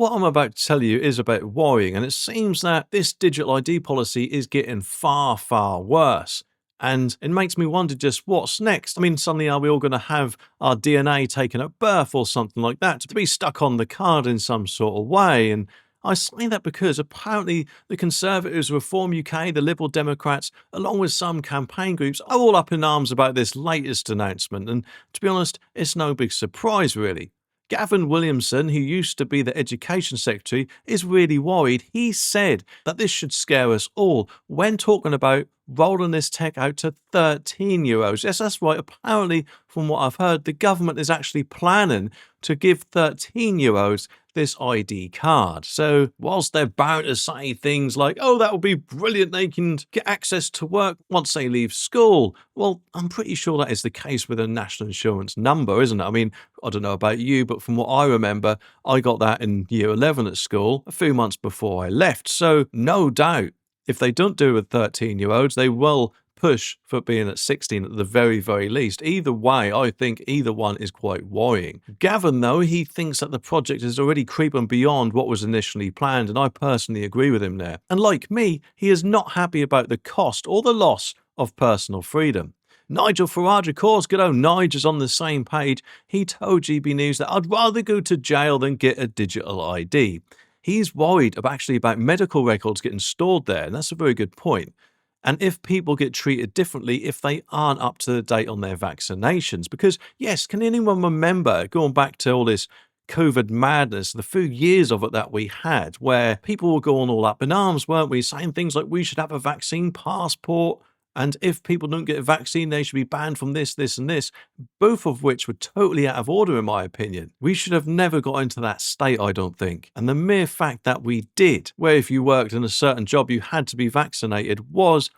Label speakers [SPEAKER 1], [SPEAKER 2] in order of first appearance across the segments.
[SPEAKER 1] what I'm about to tell you is a bit worrying, and it seems that this digital ID policy is getting far, far worse. And it makes me wonder just what's next. I mean, suddenly are we all going to have our DNA taken at birth or something like that to be stuck on the card in some sort of way? And I say that because apparently the Conservatives, Reform UK, the Liberal Democrats, along with some campaign groups, are all up in arms about this latest announcement. And to be honest, it's no big surprise, really. Gavin Williamson, who used to be the Education Secretary, is really worried. He said that this should scare us all when talking about rolling this tech out to 13-year-olds. Yes, that's right. Apparently, from what I've heard, the government is actually planning to give 13-year-olds this ID card. So whilst they're bound to say things like, oh, that would be brilliant, they can get access to work once they leave school. Well, I'm pretty sure that is the case with a national insurance number, isn't it? I mean, I don't know about you, but from what I remember, I got that in year 11 at school a few months before I left. So no doubt, if they don't do it with 13-year-olds, they will push for being at 16 at the very, very least. Either way, I think either one is quite worrying. Gavin, though, he thinks that the project is already creeping beyond what was initially planned, and I personally agree with him there. And like me, he is not happy about the cost or the loss of personal freedom. Nigel Farage, of course, good old Nigel's on the same page. He told GB News that I'd rather go to jail than get a digital ID. He's worried about medical records getting stored there, and that's a very good point. And if people get treated differently if they aren't up to date on their vaccinations. Because, yes, can anyone remember going back to all this COVID madness, the few years of it that we had, where people were going all up in arms, weren't we? Saying things like we should have a vaccine passport. And if people don't get a vaccine, they should be banned from this, this, and this, both of which were totally out of order, in my opinion. We should have never got into that state, I don't think. And the mere fact that we did, where if you worked in a certain job, you had to be vaccinated, was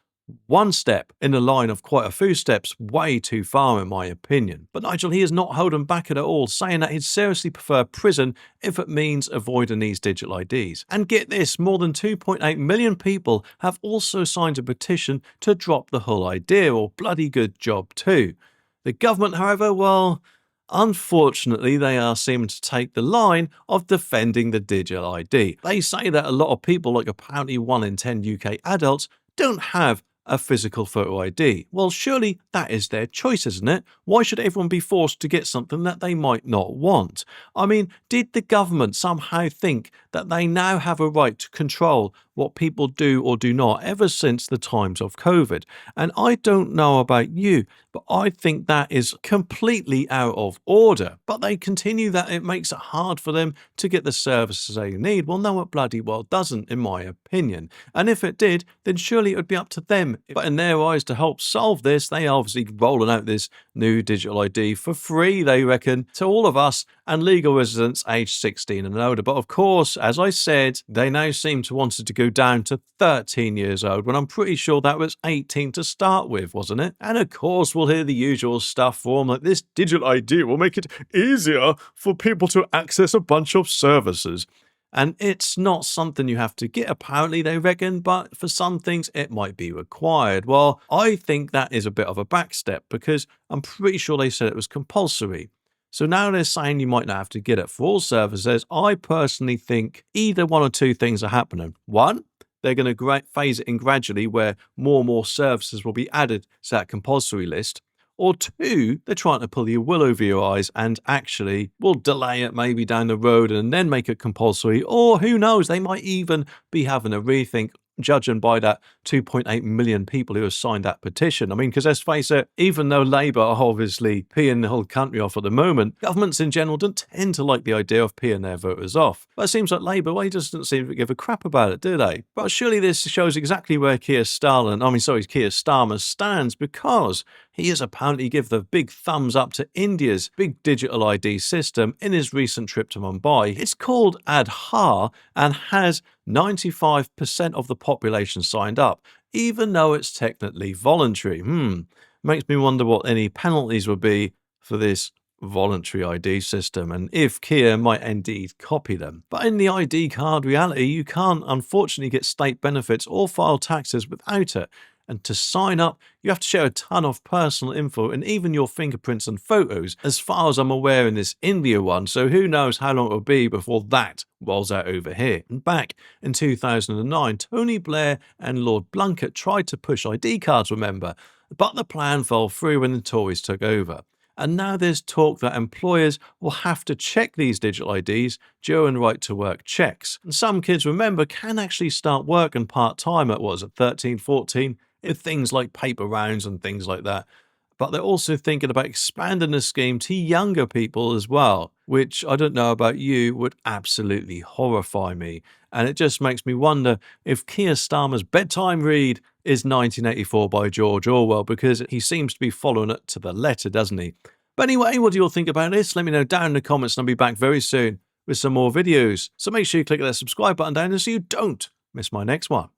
[SPEAKER 1] one step in the line of quite a few steps way too far, in my opinion. But Nigel, he is not holding back at all, saying that he'd seriously prefer prison if it means avoiding these digital IDs. And get this, more than 2.8 million people have also signed a petition to drop the whole idea, or bloody good job too. The government, however, well, unfortunately, they are seeming to take the line of defending the digital ID. They say that a lot of people, like apparently 1 in 10 UK adults, don't have a physical photo ID. Well, surely that is their choice, isn't it? Why should everyone be forced to get something that they might not want? I mean, did the government somehow think that they now have a right to control what people do or do not ever since the times of COVID? And I don't know about you, but I think that is completely out of order. But they continue that it makes it hard for them to get the services they need. Well, no, it bloody well doesn't, in my opinion. And if it did, then surely it would be up to them. But in their eyes, to help solve this, they are obviously rolling out this new digital ID for free, they reckon, to all of us and legal residents aged 16 and older. But of course, as I said, they now seem to want it to go down to 13 years old, when I'm pretty sure that was 18 to start with, wasn't it? And of course, we'll hear the usual stuff from like, this digital ID will make it easier for people to access a bunch of services. And it's not something you have to get, apparently, they reckon, but for some things it might be required. Well, I think that is a bit of a backstep, because I'm pretty sure they said it was compulsory. So now they're saying you might not have to get it for all services. I personally think either one or two things are happening. One, they're going to phase it in gradually, where more and more services will be added to that compulsory list. Or two, they're trying to pull your wool over your eyes and actually will delay it maybe down the road and then make it compulsory. Or who knows, they might even be having a rethink, judging by that 2.8 million people who have signed that petition. I mean, because let's face it, even though Labour are obviously peeing the whole country off at the moment, governments in general don't tend to like the idea of peeing their voters off. But it seems like Labour, well, he just doesn't seem to give a crap about it, do they? But surely this shows exactly where Keir Starmer stands, because he has apparently given the big thumbs up to India's big digital ID system in his recent trip to Mumbai. It's called Aadhaar and has 95% of the population signed up, even though it's technically voluntary. Makes me wonder what any penalties would be for this voluntary ID system, and if Kia might indeed copy them. But in the ID card reality, you can't unfortunately get state benefits or file taxes without it. And to sign up, you have to share a ton of personal info and even your fingerprints and photos, as far as I'm aware in this India one, so who knows how long it will be before that rolls out over here. And back in 2009, Tony Blair and Lord Blunkett tried to push ID cards, remember, but the plan fell through when the Tories took over. And now there's talk that employers will have to check these digital IDs during right-to-work checks. And some kids, remember, can actually start work and part-time at, 13, 14, with things like paper rounds and things like that. But they're also thinking about expanding the scheme to younger people as well, which I don't know about you, would absolutely horrify me. And it just makes me wonder if Keir Starmer's bedtime read is 1984 by George Orwell, because he seems to be following it to the letter, doesn't he? But anyway, what do you all think about this? Let me know down in the comments, and I'll be back very soon with some more videos. So make sure you click that subscribe button down there so you don't miss my next one.